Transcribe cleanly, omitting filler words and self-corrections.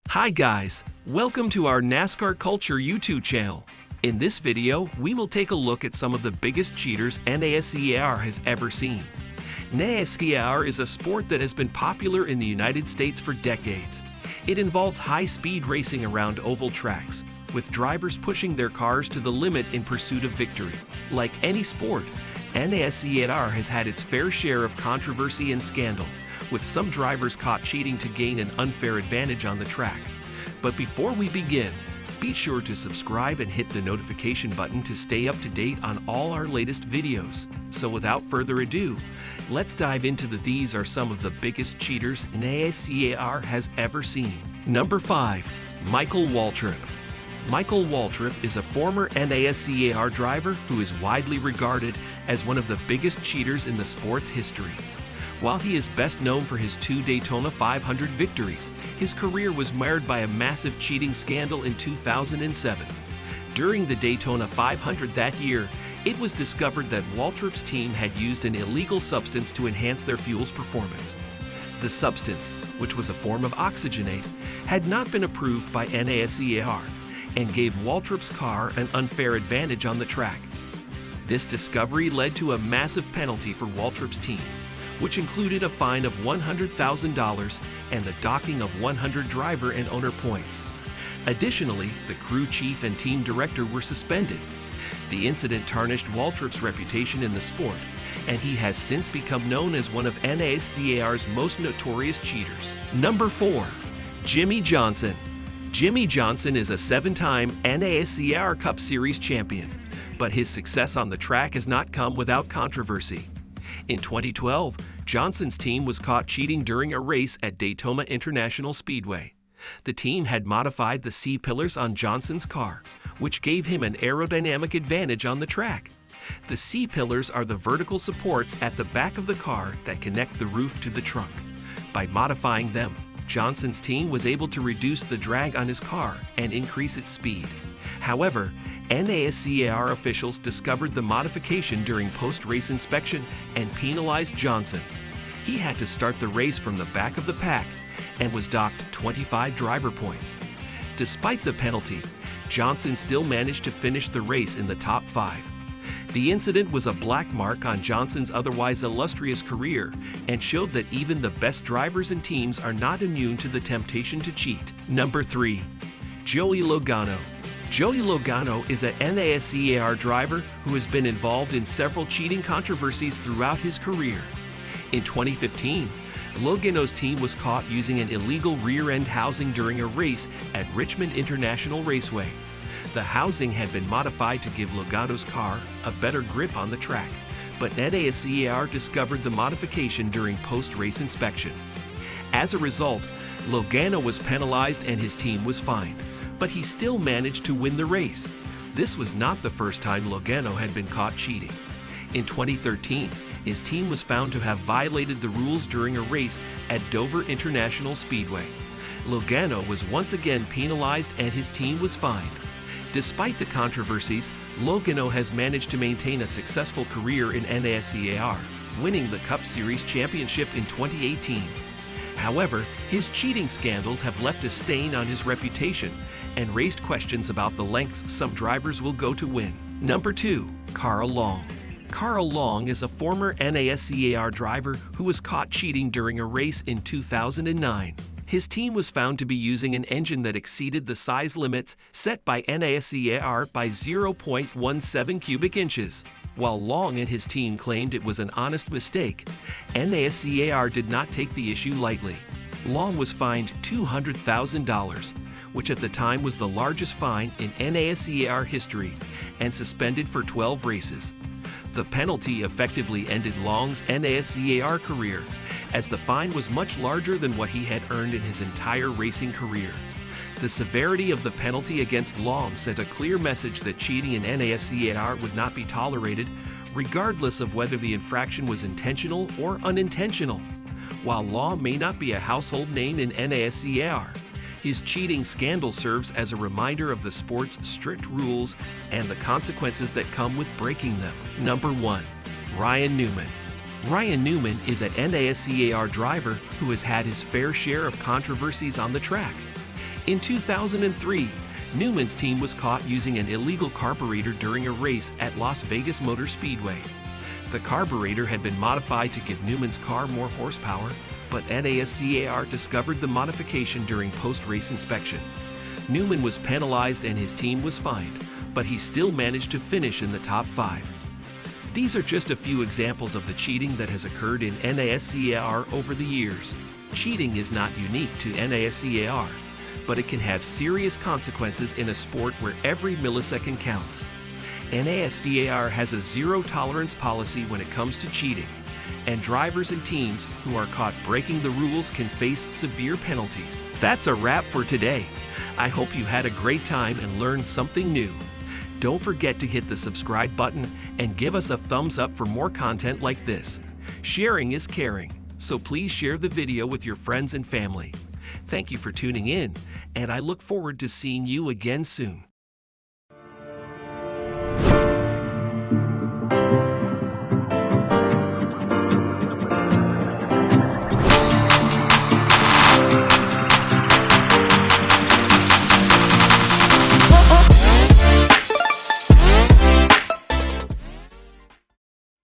Hi guys, welcome to our NASCAR Culture YouTube channel. In this video, we will take a look at some of the biggest cheaters NASCAR has ever seen. NASCAR is a sport that has been popular in the United States for decades. It involves high-speed racing around oval tracks, with drivers pushing their cars to the limit in pursuit of victory. Like any sport, NASCAR has had its fair share of controversy and scandal, with some drivers caught cheating to gain an unfair advantage on the track. But before we begin, be sure to subscribe and hit the notification button to stay up to date on all our latest videos. So without further ado, let's dive into these are some of the biggest cheaters NASCAR has ever seen. Number 5. Michael Waltrip. Michael Waltrip is a former NASCAR driver who is widely regarded as one of the biggest cheaters in the sport's history. While he is best known for his 2 Daytona 500 victories, his career was marred by a massive cheating scandal in 2007. During the Daytona 500 that year, it was discovered that Waltrip's team had used an illegal substance to enhance their fuel's performance. The substance, which was a form of oxygenate, had not been approved by NASCAR and gave Waltrip's car an unfair advantage on the track. This discovery led to a massive penalty for Waltrip's team, which included a fine of $100,000 and the docking of 100 driver and owner points. Additionally, the crew chief and team director were suspended. The incident tarnished Waltrip's reputation in the sport, and he has since become known as one of NASCAR's most notorious cheaters. Number 4. Jimmie Johnson. Jimmie Johnson is a 7-time NASCAR Cup Series champion, but his success on the track has not come without controversy. In 2012, Johnson's team was caught cheating during a race at Daytona International Speedway. The team had modified the C-pillars on Johnson's car, which gave him an aerodynamic advantage on the track. The C-pillars are the vertical supports at the back of the car that connect the roof to the trunk. By modifying them, Johnson's team was able to reduce the drag on his car and increase its speed. However, NASCAR officials discovered the modification during post-race inspection and penalized Johnson. He had to start the race from the back of the pack and was docked 25 driver points. Despite the penalty, Johnson still managed to finish the race in the top 5. The incident was a black mark on Johnson's otherwise illustrious career and showed that even the best drivers and teams are not immune to the temptation to cheat. Number 3. Joey Logano. Joey Logano is a NASCAR driver who has been involved in several cheating controversies throughout his career. In 2015, Logano's team was caught using an illegal rear-end housing during a race at Richmond International Raceway. The housing had been modified to give Logano's car a better grip on the track, but NASCAR discovered the modification during post-race inspection. As a result, Logano was penalized and his team was fined, but he still managed to win the race. This was not the first time Logano had been caught cheating. In 2013, his team was found to have violated the rules during a race at Dover International Speedway. Logano was once again penalized and his team was fined. Despite the controversies, Logano has managed to maintain a successful career in NASCAR, winning the Cup Series championship in 2018. However, his cheating scandals have left a stain on his reputation and raised questions about the lengths some drivers will go to win. Number 2. Carl Long. Carl Long is a former NASCAR driver who was caught cheating during a race in 2009. His team was found to be using an engine that exceeded the size limits set by NASCAR by 0.17 cubic inches. While Long and his team claimed it was an honest mistake, NASCAR did not take the issue lightly. Long was fined $200,000, which at the time was the largest fine in NASCAR history, and suspended for 12 races. The penalty effectively ended Long's NASCAR career, as the fine was much larger than what he had earned in his entire racing career. The severity of the penalty against Long sent a clear message that cheating in NASCAR would not be tolerated, regardless of whether the infraction was intentional or unintentional. While Long may not be a household name in NASCAR, his cheating scandal serves as a reminder of the sport's strict rules and the consequences that come with breaking them. Number 1. Ryan Newman. Ryan Newman is an NASCAR driver who has had his fair share of controversies on the track. In 2003, Newman's team was caught using an illegal carburetor during a race at Las Vegas Motor Speedway. The carburetor had been modified to give Newman's car more horsepower, but NASCAR discovered the modification during post-race inspection. Newman was penalized and his team was fined, but he still managed to finish in the top 5. These are just a few examples of the cheating that has occurred in NASCAR over the years. Cheating is not unique to NASCAR, but it can have serious consequences in a sport where every millisecond counts. NASCAR has a zero-tolerance policy when it comes to cheating, and drivers and teams who are caught breaking the rules can face severe penalties. That's a wrap for today. I hope you had a great time and learned something new. Don't forget to hit the subscribe button and give us a thumbs up for more content like this. Sharing is caring, so please share the video with your friends and family. Thank you for tuning in, and I look forward to seeing you again soon.